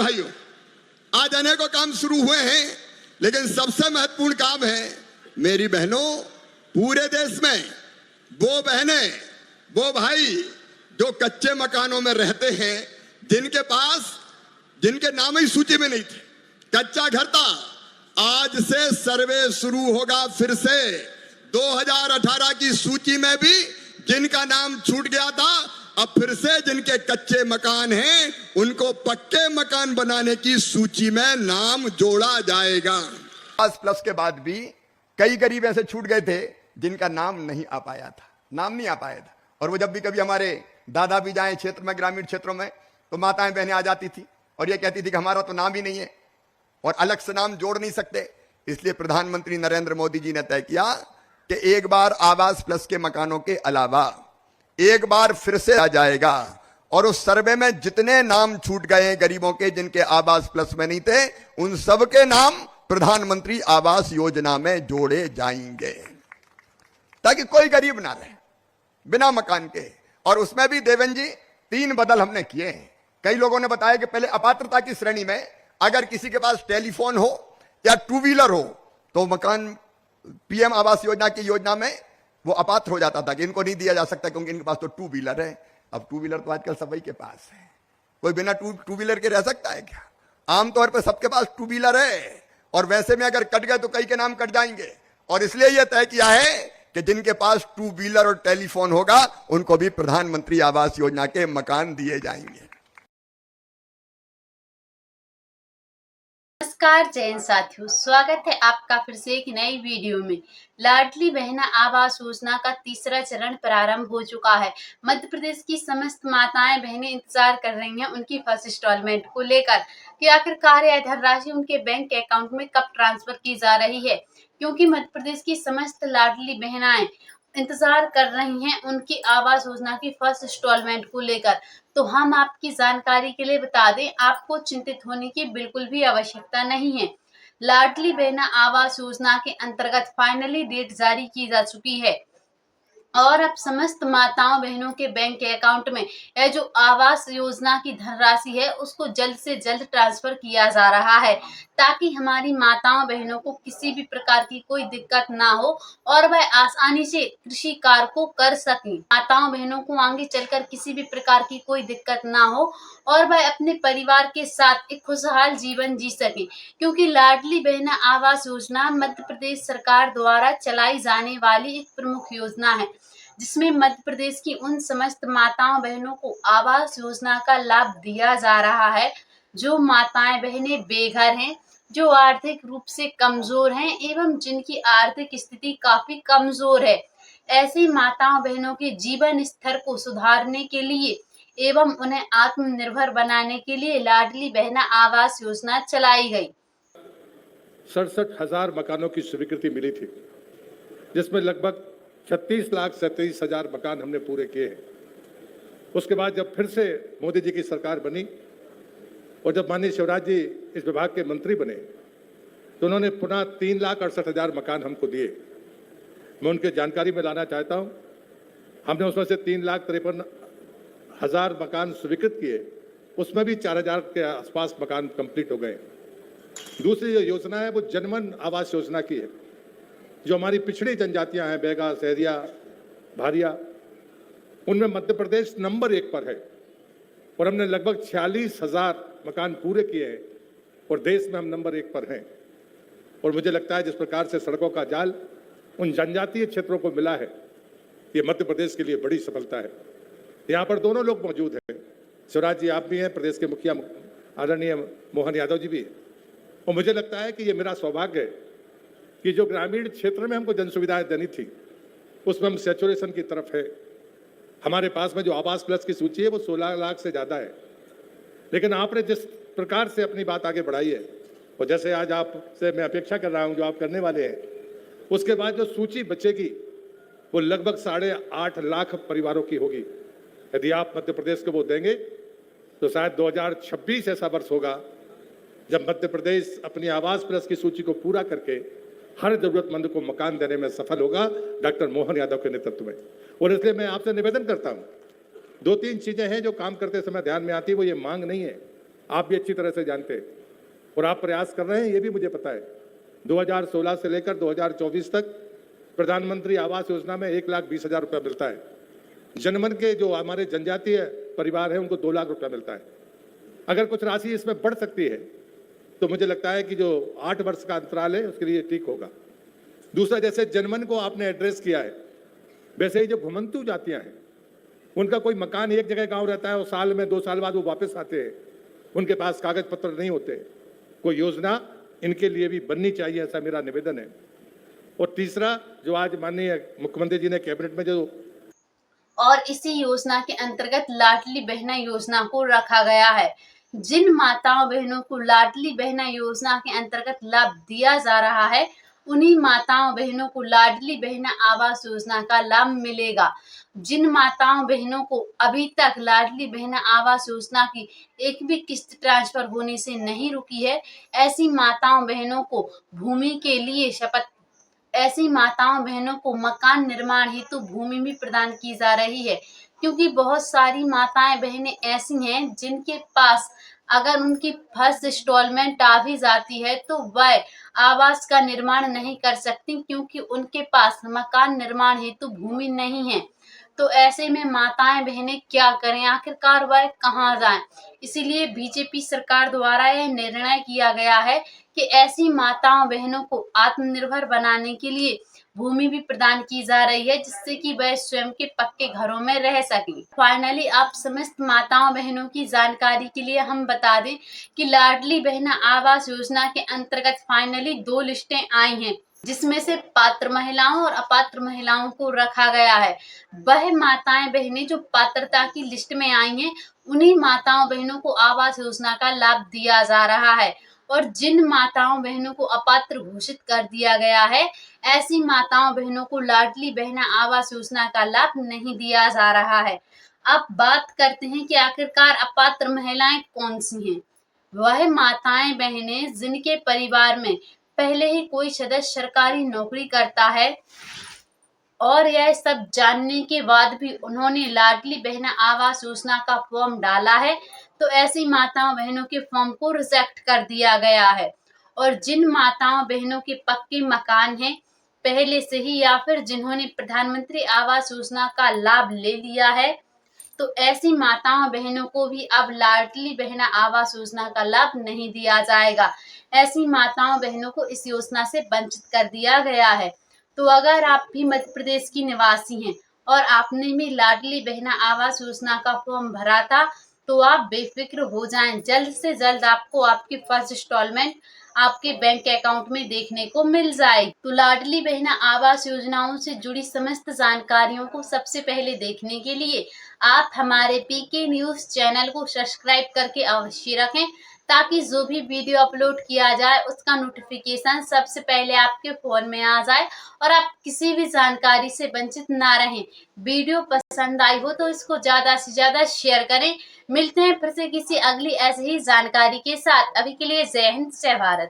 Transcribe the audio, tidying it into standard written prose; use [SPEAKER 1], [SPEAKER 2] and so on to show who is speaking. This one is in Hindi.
[SPEAKER 1] भाइयों, आज अनेकों काम शुरू हुए हैं, लेकिन सबसे महत्वपूर्ण काम है मेरी बहनों, पूरे देश में वो बहनें, वो भाई जो कच्चे मकानों में रहते हैं, जिनके नाम ही सूची में नहीं थे, कच्चा घर था। आज से सर्वे शुरू होगा फिर से। 2018 की सूची में भी जिनका नाम छूट गया था, अब फिर से जिनके कच्चे मकान हैं उनको पक्के मकान बनाने की सूची में नाम जोड़ा जाएगा।
[SPEAKER 2] प्लस के बाद भी कई गरीब ऐसे छूट गए थे जिनका नाम नहीं आ पाया था। और वो जब भी कभी हमारे दादा भी जाए क्षेत्र में, ग्रामीण क्षेत्रों में, तो माताएं बहनें आ जाती थी और ये कहती थी कि हमारा तो नाम ही नहीं है और अलग से नाम जोड़ नहीं सकते। इसलिए प्रधानमंत्री नरेंद्र मोदी जी ने तय किया कि एक बार आवास प्लस के मकानों के अलावा एक बार फिर से आ जाएगा और उस सर्वे में जितने नाम छूट गए गरीबों के जिनके आवास प्लस में नहीं थे, उन सबके नाम प्रधानमंत्री आवास योजना में जोड़े जाएंगे, ताकि कोई गरीब ना रहे बिना मकान के। और उसमें भी देवेंद्र जी 3 बदल हमने किए हैं। कई लोगों ने बताया कि पहले अपात्रता की श्रेणी में अगर किसी के पास टेलीफोन हो या 2 व्हीलर हो तो मकान पीएम आवास योजना की योजना में वो अपात्र हो जाता था कि इनको नहीं दिया जा सकता क्योंकि इनके पास तो 2 व्हीलर है। अब 2 व्हीलर तो आजकल सभी के पास है, कोई बिना टू व्हीलर के रह सकता है क्या? आमतौर पर सबके पास 2 व्हीलर है और वैसे में अगर कट गए तो कई के नाम कट जाएंगे। और इसलिए यह तय किया है कि जिनके पास 2 व्हीलर और टेलीफोन होगा उनको भी प्रधानमंत्री आवास योजना के मकान दिए जाएंगे।
[SPEAKER 3] नमस्कार जैन साथियों, स्वागत है आपका फिर से एक नई वीडियो में। लाडली बहना आवास योजना का तीसरा चरण प्रारंभ हो चुका है। मध्य प्रदेश की समस्त माताएं बहनें इंतजार कर रही हैं उनकी फर्स्ट इंस्टॉलमेंट को लेकर कि आखिरकार यह धनराशि उनके बैंक अकाउंट में कब ट्रांसफर की जा रही है, क्योंकि मध्य प्रदेश की समस्त लाडली बहनाएं इंतजार कर रही हैं उनकी आवास योजना की फर्स्ट इंस्टॉलमेंट को लेकर। तो हम आपकी जानकारी के लिए बता दें, आपको चिंतित होने की बिल्कुल भी आवश्यकता नहीं है। लाडली बहना आवास योजना के अंतर्गत फाइनली डेट जारी की जा चुकी है और अब समस्त माताओं बहनों के बैंक अकाउंट में यह जो आवास योजना की धनराशि है उसको जल्द से जल्द ट्रांसफर किया जा रहा है, ताकि हमारी माताओं बहनों को किसी भी प्रकार की कोई दिक्कत ना हो और वह आसानी से कृषि कार्य को कर सकें। माताओं बहनों को आगे चलकर किसी भी प्रकार की कोई दिक्कत ना हो और वह अपने परिवार के साथ एक खुशहाल जीवन जी सके, क्योंकि लाडली बहना आवास योजना मध्य प्रदेश सरकार द्वारा चलाई जाने वाली एक प्रमुख योजना है, जिसमें मध्य प्रदेश की उन समस्त माताओं बहनों को आवास योजना का लाभ दिया जा रहा है जो माताएं बहनें बेघर हैं, जो आर्थिक रूप से कमजोर हैं एवं जिनकी आर्थिक स्थिति काफी कमजोर है। ऐसी माताओं बहनों के जीवन स्तर को सुधारने के लिए एवं उन्हें आत्मनिर्भर बनाने के लिए लाडली बहना आवास योजना चलाई गई।
[SPEAKER 4] 67,000 मकानों की स्वीकृति मिली थी, जिसमें लगभग 36,37,000 मकान हमने पूरे किए हैं। उसके बाद जब फिर से मोदी जी की सरकार बनी और जब माननीय शिवराज जी इस विभाग के मंत्री बने तो उन्होंने पुनः 3,68,000 मकान हमको दिए। मैं उनके जानकारी में लाना चाहता हूं, हमने उसमें से 3,53,000 मकान स्वीकृत किए, उसमें भी 4,000 के आसपास मकान कंप्लीट हो गए। दूसरी जो योजना है वो जनमन आवास योजना की है, जो हमारी पिछड़ी जनजातियां हैं, बैगा, सहरिया, भारिया, उनमें मध्य प्रदेश नंबर 1 पर है और हमने लगभग 46,000 मकान पूरे किए हैं और देश में हम नंबर 1 पर हैं। और मुझे लगता है जिस प्रकार से सड़कों का जाल उन जनजातीय क्षेत्रों को मिला है, ये मध्य प्रदेश के लिए बड़ी सफलता है। यहाँ पर दोनों लोग मौजूद हैं, शिवराज जी आप भी हैं, प्रदेश के मुखिया आदरणीय मोहन यादव जी भी हैं। और मुझे लगता है कि ये मेरा सौभाग्य है कि जो ग्रामीण क्षेत्र में हमको जन सुविधाएं देनी थी उसमें हम सैचुरेशन की तरफ है। हमारे पास में जो आवास प्लस की सूची है वो 16 लाख से ज़्यादा है, लेकिन आपने जिस प्रकार से अपनी बात आगे बढ़ाई है और जैसे आज आपसे मैं अपेक्षा कर रहा हूँ जो आप करने वाले हैं, उसके बाद जो सूची बचेगी वो लगभग 8.5 लाख परिवारों की होगी। यदि आप मध्य प्रदेश को वो देंगे तो शायद 2026 ऐसा वर्ष होगा जब मध्य प्रदेश अपनी आवास प्लस की सूची को पूरा करके हर जरूरतमंद को मकान देने में सफल होगा डॉक्टर मोहन यादव के नेतृत्व में। और इसलिए मैं आपसे निवेदन करता हूं, 2-3 चीजें हैं जो काम करते समय ध्यान में आती है। वो ये मांग नहीं है आप भी अच्छी तरह से जानते हैं और आप प्रयास कर रहे हैं, ये भी मुझे पता है। 2016 से लेकर 2024 तक प्रधानमंत्री आवास योजना में 1,20,000 रुपया मिलता है। जनमन के जो हमारे जनजातीय परिवार हैं उनको 2 लाख रुपया मिलता है। अगर कुछ राशि इसमें बढ़ सकती है तो मुझे लगता है कि जो 8 वर्ष का अंतराल है उसके लिए ठीक होगा। दूसरा, जैसे जनमन को आपने एड्रेस किया है, वैसे ही जो घुमंतु जातियां हैं उनका कोई मकान एक जगह गांव रहता है और साल में 2 साल बाद वो वापस आते हैं, उनके पास कागज पत्र नहीं होते, कोई योजना इनके लिए भी बननी चाहिए, ऐसा मेरा निवेदन है। और तीसरा, जो आज माननीय मुख्यमंत्री जी ने कैबिनेट में जो
[SPEAKER 3] और इसी योजना के अंतर्गत लाडली बहना योजना को रखा गया है। जिन माताओं बहनों को लाडली बहना योजना के अंतर्गत लाभ दिया जा रहा है, उन्हीं माताओं बहनों को लाडली बहना आवास योजना का लाभ मिलेगा। जिन माताओं बहनों को अभी तक लाडली बहना आवास योजना की एक भी किस्त ट्रांसफर होने से नहीं रुकी है, ऐसी माताओं बहनों को भूमि के लिए शपथ ऐसी माताओं बहनों को मकान निर्माण हेतु भूमि भी प्रदान की जा रही है, क्योंकि बहुत सारी माताएं बहनें ऐसी हैं जिनके पास अगर उनकी फर्स्ट इंस्टॉलमेंट आ भी जाती है तो वह आवास का निर्माण नहीं कर सकती, क्योंकि उनके पास मकान निर्माण हेतु भूमि नहीं है। तो ऐसे में माताएं बहनें क्या करें, आखिरकार वह कहाँ जाएं? इसीलिए बीजेपी सरकार द्वारा यह निर्णय किया गया है कि ऐसी माताओं बहनों को आत्मनिर्भर बनाने के लिए भूमि भी प्रदान की जा रही है, जिससे कि वह स्वयं के पक्के घरों में रह सकें। फाइनली आप समस्त माताओं बहनों की जानकारी के लिए हम बता दें कि लाडली बहना आवास योजना के अंतर्गत फाइनली 2 लिस्टें आई हैं, जिसमें से पात्र महिलाओं और अपात्र महिलाओं को रखा गया है। वह माताएं बहनें जो पात्रता की लिस्ट में आई हैं, उन्हीं माताओं बहनों को आवास योजना का लाभ दिया जा रहा है, और जिन माताओं बहनों को अपात्र घोषित कर दिया गया है, ऐसी माताओं बहनों को लाडली बहना आवास योजना का लाभ नहीं दिया जा रहा है। अब बात करते हैं कि आखिरकार अपात्र महिलाएं कौन सी हैं। वह माताएं बहनें जिनके परिवार में पहले ही कोई सदस्य सरकारी नौकरी करता है और यह सब जानने के बाद भी उन्होंने लाडली बहना आवास योजना का फॉर्म डाला है, तो ऐसी माताओं बहनों के फॉर्म को रिजेक्ट कर दिया गया है। और जिन माताओं बहनों के पक्के मकान हैं पहले से ही, या फिर जिन्होंने प्रधानमंत्री आवास योजना का लाभ ले लिया है, तो ऐसी माताओं बहनों को भी अब लाडली बहना आवास योजना का लाभ नहीं दिया जाएगा। ऐसी माताओं बहनों को इस योजना से वंचित कर दिया गया है। तो अगर आप भी मध्य प्रदेश की निवासी हैं और आपने भी लाडली बहना आवास योजना का फॉर्म भरा था, तो आप बेफिक्र हो जाएं, जल्द से जल्द आपको आपकी फर्स्ट इंस्टॉलमेंट आपके बैंक अकाउंट में देखने को मिल जाएगी। तो लाडली बहना आवास योजनाओं से जुड़ी समस्त जानकारियों को सबसे पहले देखने के लिए आप हमारे पीके न्यूज चैनल को सब्सक्राइब करके अवश्य रखें, ताकि जो भी वीडियो अपलोड किया जाए उसका नोटिफिकेशन सबसे पहले आपके फोन में आ जाए और आप किसी भी जानकारी से वंचित ना रहें। वीडियो पसंद आई हो तो इसको ज्यादा से ज्यादा शेयर करें। मिलते हैं फिर से किसी अगली ऐसी ही जानकारी के साथ। अभी के लिए जय हिंद, जय भारत।